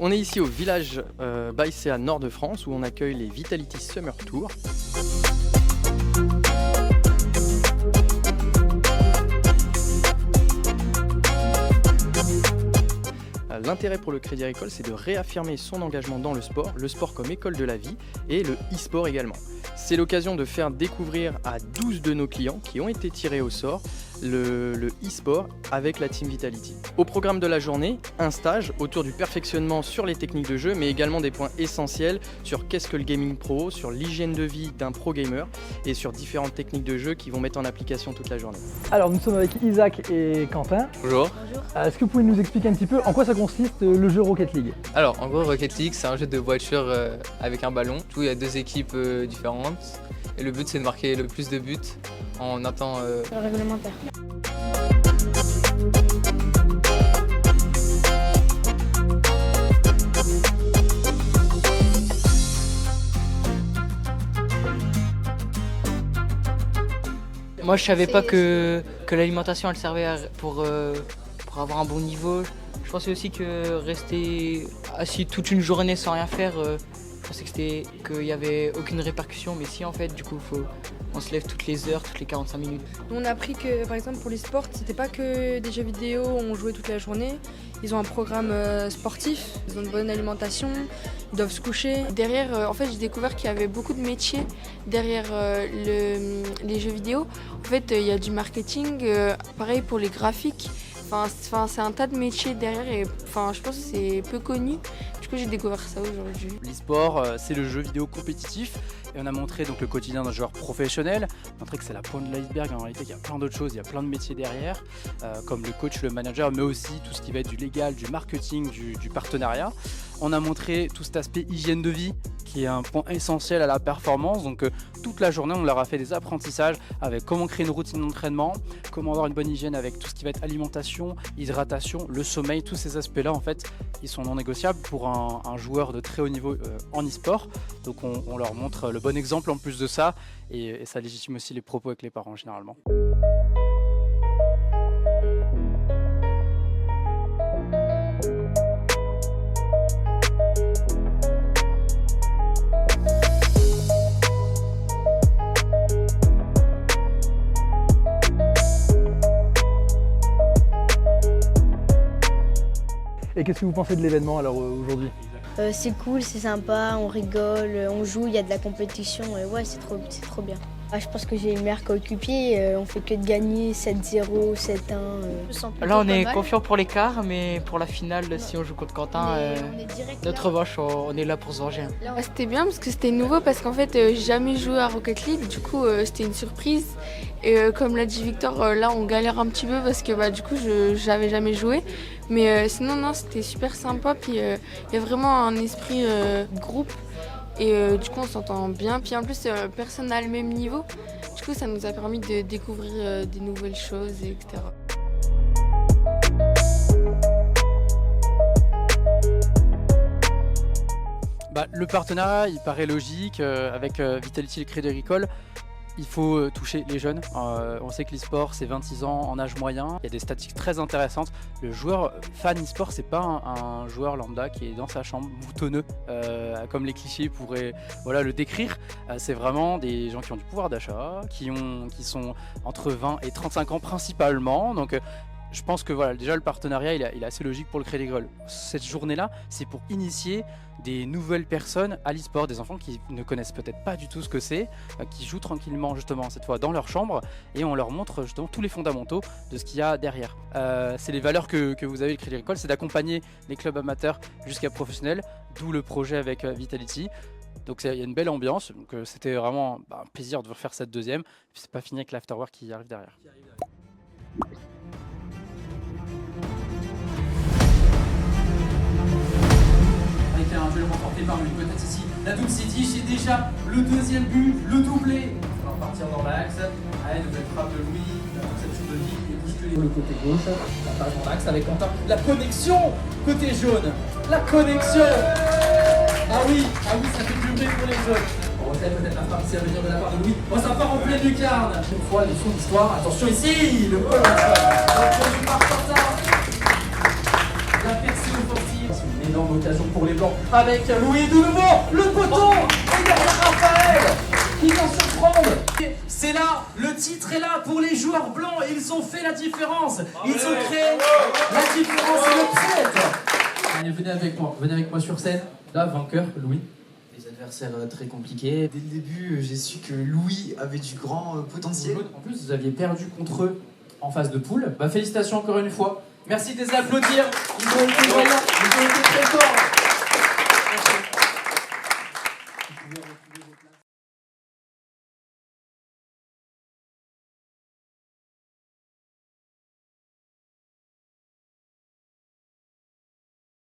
On est ici au village Baïséa Nord de France où on accueille les Vitality Summer Tour. L'intérêt pour le Crédit Agricole, c'est de réaffirmer son engagement dans le sport comme école de la vie et le e-sport également. C'est l'occasion de faire découvrir à 12 de nos clients qui ont été tirés au sort le e-sport avec la Team Vitality. Au programme de la journée, un stage autour du perfectionnement sur les techniques de jeu, mais également des points essentiels sur qu'est-ce que le gaming pro, sur l'hygiène de vie d'un pro gamer et sur différentes techniques de jeu qui vont mettre en application toute la journée. Alors nous sommes avec Isaac et Quentin. Bonjour. Est-ce que vous pouvez nous expliquer un petit peu en quoi ça consiste le jeu Rocket League? Alors en gros Rocket League c'est un jeu de voiture avec un ballon. Il y a 2 équipes différentes et le but c'est de marquer le plus de buts en un temps réglementaire. Moi je savais pas que l'alimentation elle servait pour avoir un bon niveau. Je pensais aussi que rester assis toute une journée sans rien faire, je pensais qu'il n'y avait aucune répercussion, mais si en fait du coup on se lève toutes les heures, toutes les 45 minutes. On a appris que par exemple pour les sports, c'était pas que des jeux vidéo, on jouait toute la journée. Ils ont un programme sportif, ils ont une bonne alimentation, ils doivent se coucher. Derrière, en fait, j'ai découvert qu'il y avait beaucoup de métiers derrière les jeux vidéo. En fait, il y a du marketing, pareil pour les graphiques. Enfin, c'est un tas de métiers derrière et je pense que c'est peu connu. Du coup, j'ai découvert ça aujourd'hui. L'e-sport, c'est le jeu vidéo compétitif et on a montré donc le quotidien d'un joueur professionnel, montré que c'est la pointe de l'iceberg, en réalité il y a plein d'autres choses, il y a plein de métiers derrière, comme le coach, le manager, mais aussi tout ce qui va être du légal, du marketing, du partenariat. On a montré tout cet aspect hygiène de vie qui est un point essentiel à la performance, donc toute la journée on leur a fait des apprentissages avec comment créer une routine d'entraînement, comment avoir une bonne hygiène avec tout ce qui va être alimentation, hydratation, le sommeil, tous ces aspects là en fait ils sont non négociables pour un joueur de très haut niveau en e-sport, donc on leur montre le bon exemple en plus de ça et ça légitime aussi les propos avec les parents généralement. Et qu'est-ce que vous pensez de l'événement alors aujourd'hui? C'est cool, c'est sympa, on rigole, on joue, il y a de la compétition, et ouais, c'est trop bien. Je pense que j'ai le meilleur coéquipier, on fait que de gagner 7-0, 7-1. Là on est confiant pour l'écart, mais pour la finale, si on joue contre Quentin, notre revanche, on est là pour se venger. C'était bien parce que c'était nouveau, parce qu'en fait, j'ai jamais joué à Rocket League, du coup, c'était une surprise. Et comme l'a dit Victor, là on galère un petit peu parce que du coup, j'avais jamais joué. Mais sinon, non, c'était super sympa, puis il y a vraiment un esprit groupe. Et du coup on s'entend bien, puis en plus personne n'a le même niveau, du coup ça nous a permis de découvrir des nouvelles choses, etc. Le partenariat il paraît logique avec Vitality et le Crédit Agricole. Il faut toucher les jeunes. On sait que l'e-sport c'est 26 ans en âge moyen. Il y a des statistiques très intéressantes. Le joueur fan e-sport, c'est pas un joueur lambda qui est dans sa chambre boutonneux, comme les clichés pourraient le décrire. C'est vraiment des gens qui ont du pouvoir d'achat, qui sont entre 20 et 35 ans principalement. Donc je pense que déjà le partenariat il est assez logique pour le Crédit Agricole. Cette journée-là, c'est pour initier des nouvelles personnes à l'e-sport, des enfants qui ne connaissent peut-être pas du tout ce que c'est, qui jouent tranquillement justement cette fois dans leur chambre et on leur montre justement tous les fondamentaux de ce qu'il y a derrière. C'est les valeurs que vous avez le Crédit Agricole, c'est d'accompagner les clubs amateurs jusqu'à professionnels, d'où le projet avec Vitality. Donc il y a une belle ambiance, donc c'était vraiment un plaisir de vous refaire cette deuxième. Puis c'est pas fini avec l'afterwork qui arrive derrière. Un jeu remporté par lui, peut-être ici la Double City, c'est déjà le deuxième but, le doublé. On va repartir dans l'axe, allez, nouvelle frappe de Louis, la conception de vie, et bousculer le côté gauche, la passe dans l'axe avec Quentin, la connexion côté jaune, la connexion. Ah oui, ça fait du bruit pour les jaunes. On retient peut-être la frappe ici à venir de la part de Louis. Oh, ça part en pleine lucarne. Une fois, leçon d'histoire, attention ici, le ball par Quentin. La percée offensive, c'est une énorme énorme occasion pour les Blancs avec Louis de nouveau, le poteau et derrière Raphaël qui vient surprendre. C'est là, le titre est là pour les joueurs blancs, ils ont fait la différence, ils ont créé la différence et le set. Allez, venez avec moi sur scène, là, vainqueur, Louis. Des adversaires très compliqués. Dès le début, j'ai su que Louis avait du grand potentiel. En plus, vous aviez perdu contre eux en phase de poule. Bah, félicitations encore une fois. Merci de les applaudir. Ils ont été voyants, ils ont été très forts.